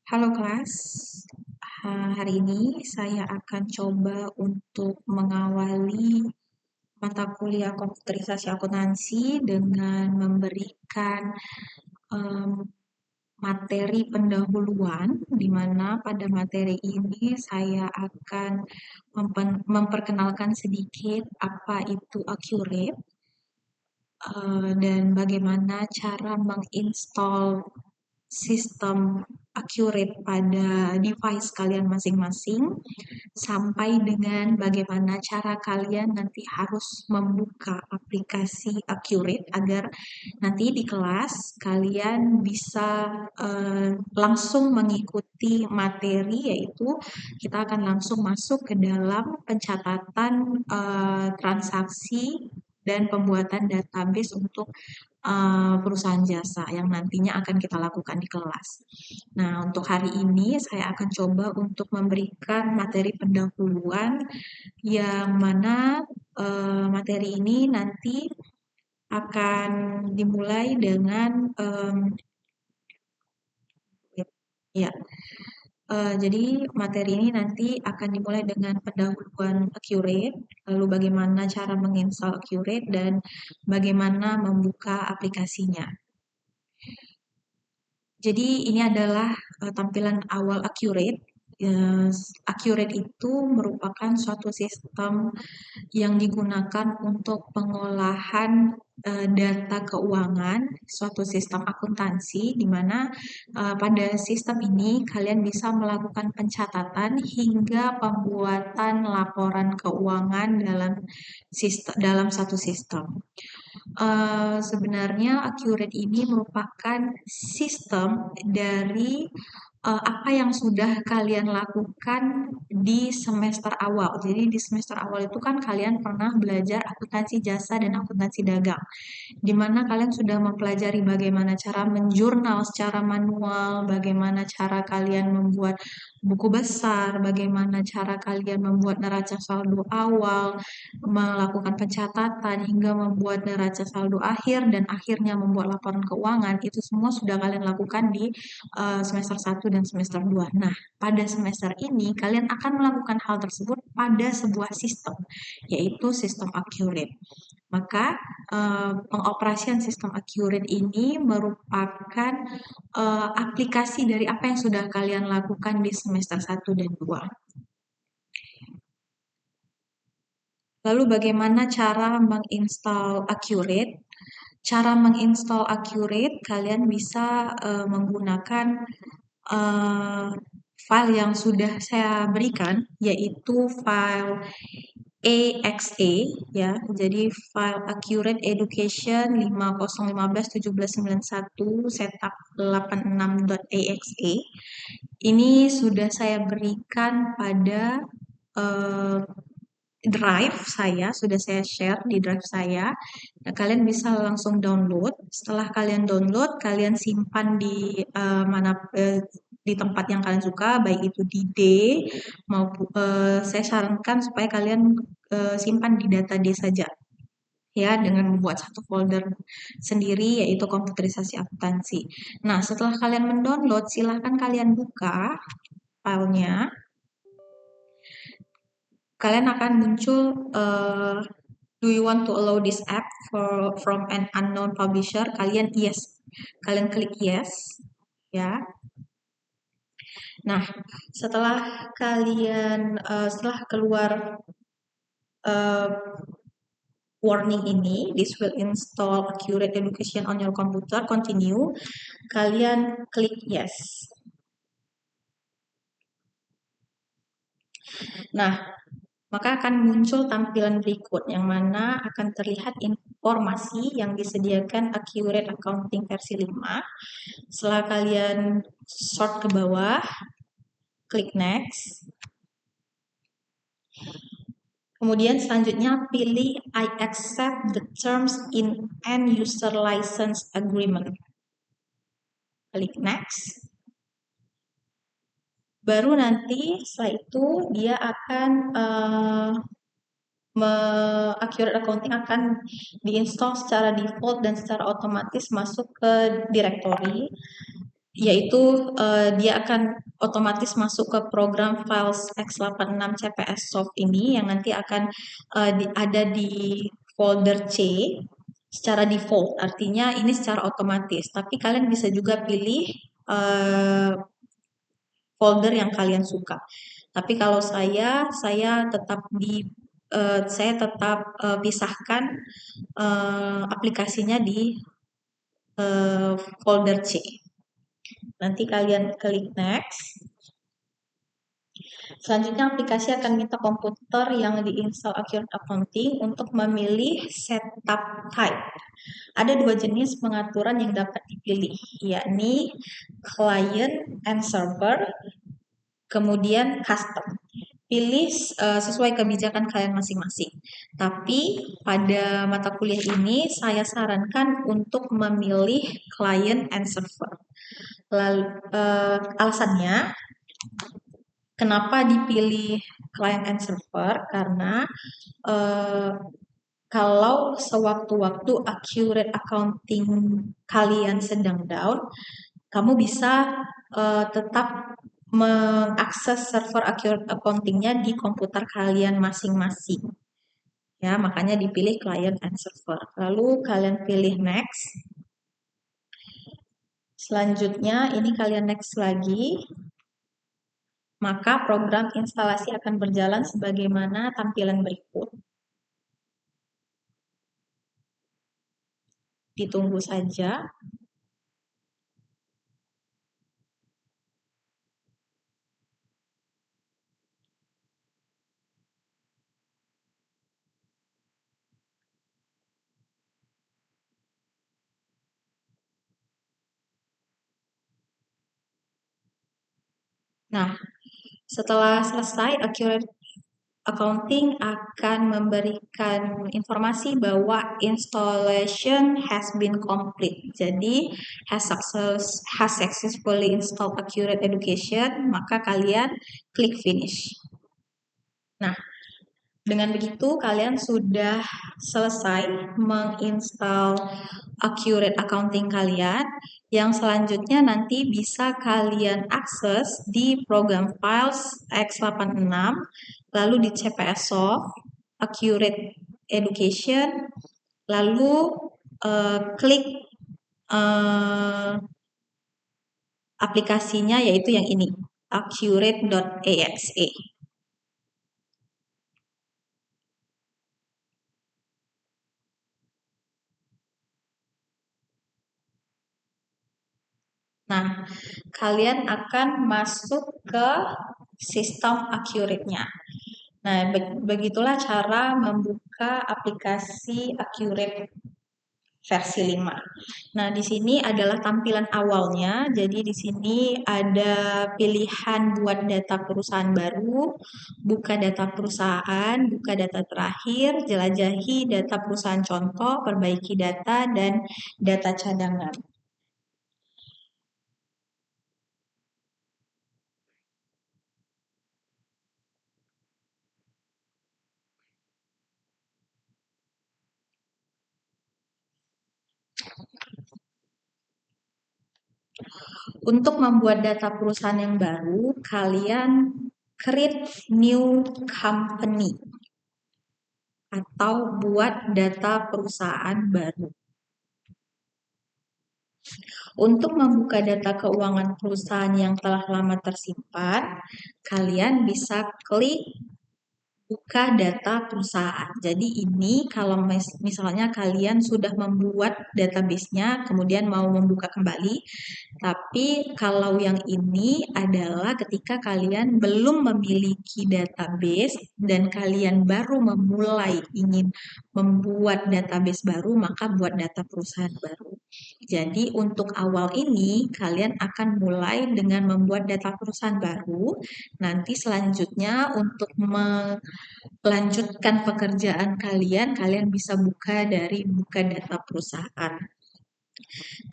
Halo kelas, hari ini saya akan coba untuk mengawali mata kuliah komputerisasi akuntansi dengan memberikan em, materi pendahuluan, di mana pada materi ini saya akan memperkenalkan sedikit apa itu Accurate, dan bagaimana cara menginstal sistem Accurate pada device kalian masing-masing, sampai dengan bagaimana cara kalian nanti harus membuka aplikasi Accurate agar nanti di kelas kalian bisa langsung mengikuti materi, yaitu kita akan langsung masuk ke dalam pencatatan transaksi dan pembuatan database untuk perusahaan jasa yang nantinya akan kita lakukan di kelas. Nah, untuk hari ini saya akan coba untuk memberikan materi pendahuluan yang mana materi ini nanti akan dimulai dengan ya. Jadi materi ini nanti akan dimulai dengan pendahuluan Accurate, lalu bagaimana cara menginstal Accurate dan bagaimana membuka aplikasinya. Jadi ini adalah tampilan awal Accurate. Accurate itu merupakan suatu sistem yang digunakan untuk pengolahan data keuangan, suatu sistem akuntansi, di mana pada sistem ini kalian bisa melakukan pencatatan hingga pembuatan laporan keuangan dalam satu sistem. Sebenarnya Accurate ini merupakan sistem dari apa yang sudah kalian lakukan di semester awal. Jadi di semester awal itu kan kalian pernah belajar akuntansi jasa dan akuntansi dagang, di mana kalian sudah mempelajari bagaimana cara menjurnal secara manual, bagaimana cara kalian membuat buku besar, bagaimana cara kalian membuat neraca saldo awal, melakukan pencatatan hingga membuat neraca saldo akhir dan akhirnya membuat laporan keuangan. Itu semua sudah kalian lakukan di semester 1 dan semester 2. Nah, pada semester ini kalian akan melakukan hal tersebut pada sebuah sistem, yaitu sistem Accurate. Maka pengoperasian sistem Accurate ini merupakan aplikasi dari apa yang sudah kalian lakukan di semester 1 dan 2. Lalu bagaimana cara menginstal Accurate? Cara menginstal Accurate, kalian bisa menggunakan uh, file yang sudah saya berikan, yaitu file exe, ya. Jadi file Accurate Education 50151791 setup 86.exe. Ini sudah saya berikan pada uh, drive saya, sudah saya share di drive saya. Nah, kalian bisa langsung download. Setelah kalian download, kalian simpan di di tempat yang kalian suka, baik itu di D maupun saya sarankan supaya kalian simpan di data D saja, ya, dengan membuat satu folder sendiri yaitu komputerisasi akuntansi. Nah, setelah kalian mendownload, silahkan kalian buka filenya. Kalian akan muncul do you want to allow this app from an unknown publisher? Kalian yes. Kalian klik yes, ya. Nah, setelah kalian setelah keluar uh, warning ini, this will install Accurate Education on your computer, continue. Kalian klik yes. Nah, maka akan muncul tampilan berikut yang mana akan terlihat informasi yang disediakan Accurate Accounting versi 5. Setelah kalian sort ke bawah, klik next. Kemudian selanjutnya pilih I accept the terms in end user license agreement. Klik next. Baru nanti setelah itu dia akan Accurate Accounting akan diinstal secara default dan secara otomatis masuk ke directory. yaitu dia akan otomatis masuk ke program files x86 CPS Soft ini yang nanti akan ada di folder C secara default, artinya ini secara otomatis. Tapi kalian bisa juga pilih eh, folder yang kalian suka. Tapi kalau saya tetap pisahkan aplikasinya di folder C. Nanti kalian klik next. Selanjutnya aplikasi akan minta komputer yang diinstal Accurate Accounting untuk memilih setup type. Ada dua jenis pengaturan yang dapat dipilih, yakni client and server, kemudian custom. Pilih sesuai kebijakan kalian masing-masing. Tapi pada mata kuliah ini saya sarankan untuk memilih client and server. Lalu alasannya kenapa dipilih client and server? Karena kalau sewaktu-waktu accurate accounting kalian sedang down, kamu bisa tetap mengakses server accurate accounting-nya di komputer kalian masing-masing. Ya, makanya dipilih client and server. Lalu kalian pilih next. Selanjutnya ini kalian next lagi. Maka program instalasi akan berjalan sebagaimana tampilan berikut. Ditunggu saja. Nah, setelah selesai, Accurate Accounting akan memberikan informasi bahwa installation has been complete. Jadi, has successfully installed Accurate Education, maka kalian klik finish. Nah, dengan begitu kalian sudah selesai menginstal Accurate Accounting kalian. Yang selanjutnya nanti bisa kalian akses di program files x86, lalu di CPS Soft, Accurate Education, lalu klik aplikasinya yaitu yang ini, accurate.exe. Nah, kalian akan masuk ke sistem Accurate-nya. Nah, begitulah cara membuka aplikasi Accurate versi 5. Nah, di sini adalah tampilan awalnya. Jadi di sini ada pilihan buat data perusahaan baru, buka data perusahaan, buka data terakhir, jelajahi data perusahaan contoh, perbaiki data, dan data cadangan. Untuk membuat data perusahaan yang baru, kalian create new company atau buat data perusahaan baru. Untuk membuka data keuangan perusahaan yang telah lama tersimpan, kalian bisa klik buka data perusahaan. Jadi ini kalau misalnya kalian sudah membuat database-nya, kemudian mau membuka kembali. Tapi kalau yang ini adalah ketika kalian belum memiliki database dan kalian baru memulai ingin membuat database baru, maka buat data perusahaan baru. Jadi untuk awal ini kalian akan mulai dengan membuat data perusahaan baru. Nanti selanjutnya untuk melanjutkan pekerjaan kalian, kalian bisa buka dari buka data perusahaan.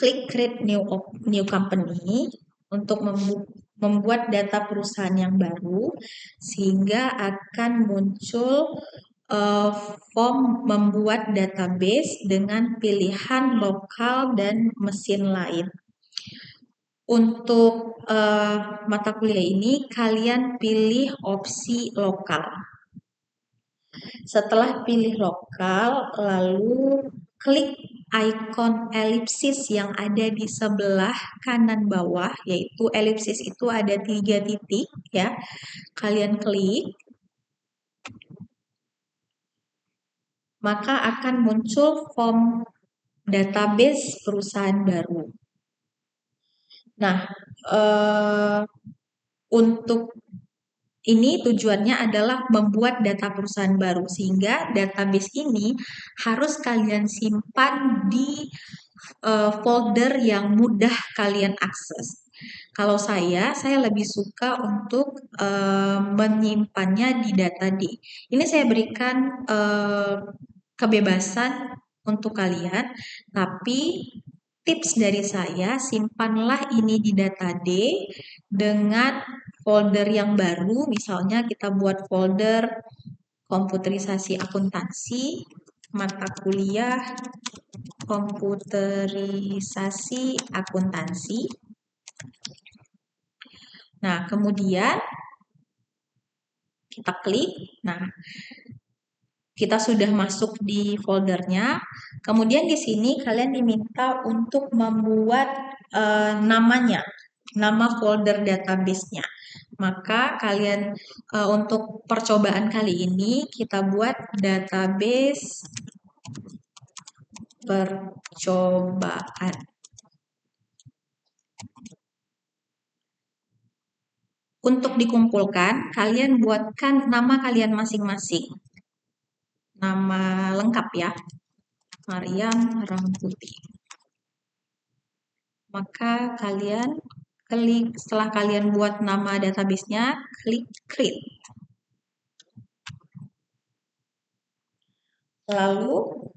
Klik create new company untuk membuat data perusahaan yang baru, sehingga akan muncul form membuat database dengan pilihan lokal dan mesin lain. Untuk mata kuliah ini, kalian pilih opsi lokal. Setelah pilih lokal, lalu klik icon elipsis yang ada di sebelah kanan bawah, yaitu elipsis itu ada 3 titik ya. Kalian klik, maka akan muncul form database perusahaan baru. Nah, untuk ini tujuannya adalah membuat data perusahaan baru, sehingga database ini harus kalian simpan di folder yang mudah kalian akses. Kalau saya lebih suka untuk menyimpannya di data D. Ini saya berikan kebebasan untuk kalian, tapi tips dari saya, simpanlah ini di data D dengan folder yang baru. Misalnya kita buat folder komputerisasi akuntansi, mata kuliah komputerisasi akuntansi. Nah, kemudian kita klik. Nah, kita sudah masuk di foldernya. Kemudian di sini kalian diminta untuk membuat namanya, nama folder database-nya. Maka kalian untuk percobaan kali ini kita buat database percobaan. Untuk dikumpulkan, kalian buatkan nama kalian masing-masing. Nama lengkap ya, Maryam Rangkuti. Maka kalian klik, setelah kalian buat nama database-nya, klik create. Lalu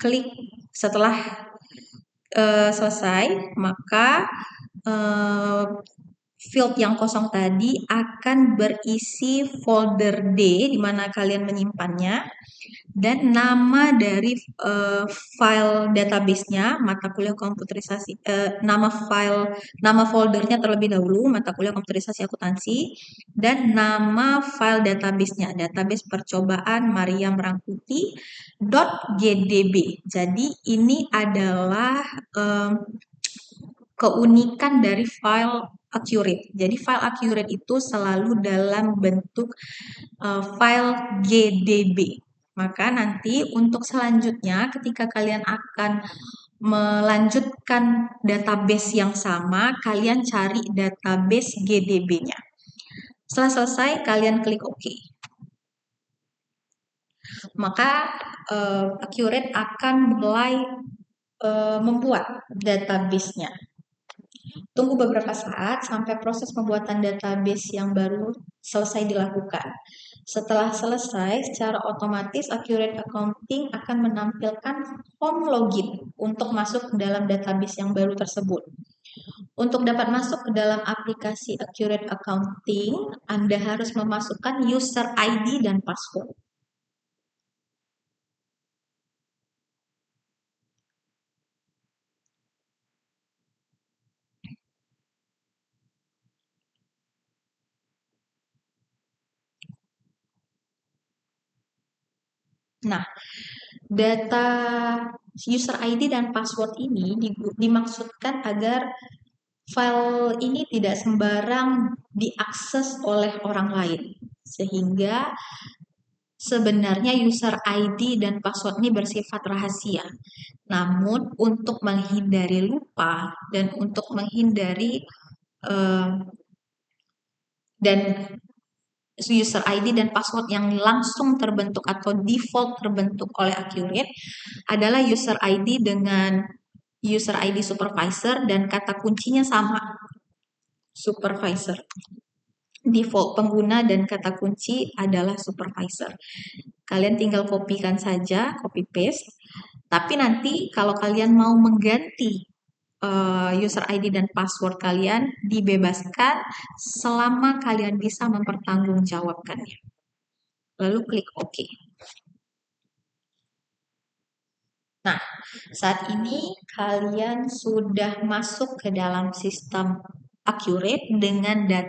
klik setelah selesai, maka field yang kosong tadi akan berisi folder D di mana kalian menyimpannya, dan nama dari file database-nya, mata kuliah komputerisasi, nama foldernya terlebih dahulu, mata kuliah komputerisasi akuntansi, dan nama file database-nya, database percobaan Maryam Rangkuti .gdb. Jadi ini adalah keunikan dari file Accurate. Jadi file Accurate itu selalu dalam bentuk file GDB. Maka nanti untuk selanjutnya ketika kalian akan melanjutkan database yang sama, kalian cari database GDB-nya. Setelah selesai, kalian klik OK. Maka Accurate akan mulai membuat database-nya. Tunggu beberapa saat sampai proses pembuatan database yang baru selesai dilakukan. Setelah selesai, secara otomatis Accurate Accounting akan menampilkan form login untuk masuk ke dalam database yang baru tersebut. Untuk dapat masuk ke dalam aplikasi Accurate Accounting, Anda harus memasukkan user ID dan password. Nah, data user ID dan password ini dimaksudkan agar file ini tidak sembarang diakses oleh orang lain. Sehingga sebenarnya user ID dan password ini bersifat rahasia. Namun untuk menghindari lupa dan untuk menghindari dan user ID dan password yang langsung terbentuk atau default terbentuk oleh Accurate adalah user ID dengan user ID supervisor dan kata kuncinya sama, supervisor. Default pengguna dan kata kunci adalah supervisor. Kalian tinggal kopikan saja, copy paste. Tapi nanti kalau kalian mau mengganti user ID dan password kalian, dibebaskan selama kalian bisa mempertanggungjawabkannya. Lalu klik OK. Nah, saat ini kalian sudah masuk ke dalam sistem Accurate dengan eh,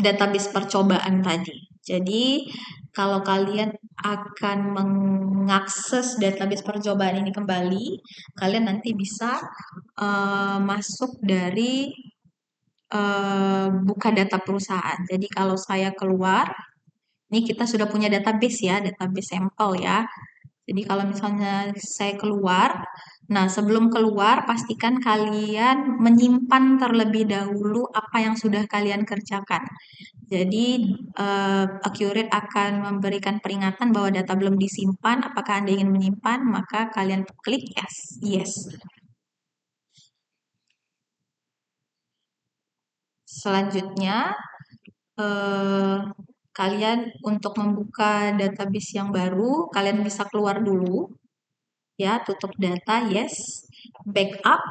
database percobaan tadi. Jadi, kalau kalian akan mengakses database percobaan ini kembali, kalian nanti bisa masuk dari buka data perusahaan. Jadi, kalau saya keluar, ini kita sudah punya database ya, database sampel ya. Jadi kalau misalnya saya keluar, nah sebelum keluar pastikan kalian menyimpan terlebih dahulu apa yang sudah kalian kerjakan. Jadi Accurate akan memberikan peringatan bahwa data belum disimpan. Apakah Anda ingin menyimpan? Maka kalian klik yes. Yes. Selanjutnya, eh, kalian untuk membuka database yang baru, kalian bisa keluar dulu. Ya, tutup data, yes. Backup,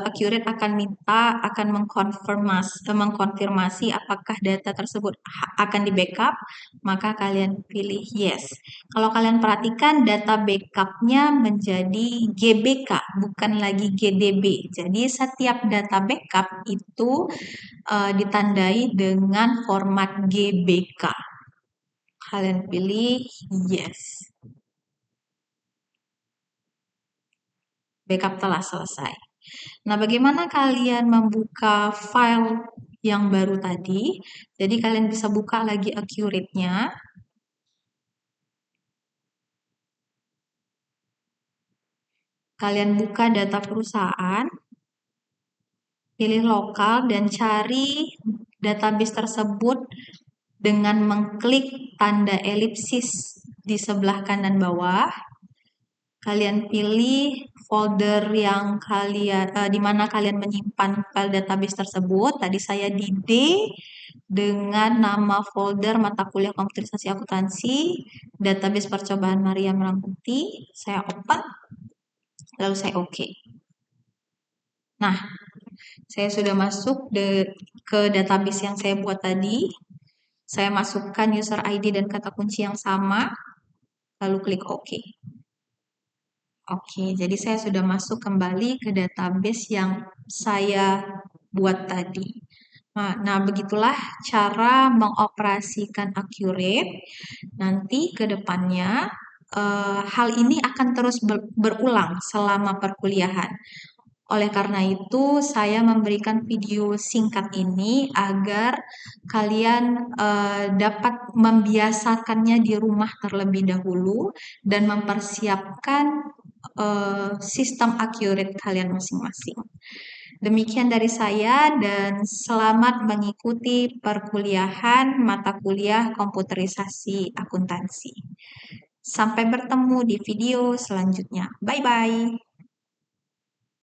Accurate akan mengkonfirmasi apakah data tersebut akan di backup, maka kalian pilih yes. Kalau kalian perhatikan data backupnya menjadi GBK, bukan lagi GDB. Jadi setiap data backup itu ditandai dengan format GBK. Kalian pilih yes. Backup telah selesai. Nah, bagaimana kalian membuka file yang baru tadi? Jadi kalian bisa buka lagi Accurate-nya. Kalian buka data perusahaan, pilih lokal dan cari database tersebut dengan mengklik tanda elipsis di sebelah kanan bawah. Kalian pilih folder yang di mana kalian menyimpan file database tersebut. Tadi saya di D dengan nama folder mata kuliah komputerisasi akuntansi, database percobaan Maria Merangkuti. Saya open, lalu saya OK. Nah, saya sudah masuk ke database yang saya buat tadi. Saya masukkan user ID dan kata kunci yang sama, lalu klik OK. Oke, jadi saya sudah masuk kembali ke database yang saya buat tadi. Nah, begitulah cara mengoperasikan Accurate. Nanti ke depannya, hal ini akan terus berulang selama perkuliahan. Oleh karena itu, saya memberikan video singkat ini agar kalian dapat membiasakannya di rumah terlebih dahulu dan mempersiapkan sistem Accurate kalian masing-masing. Demikian dari saya dan selamat mengikuti perkuliahan mata kuliah komputerisasi akuntansi. Sampai bertemu di video selanjutnya. Bye-bye.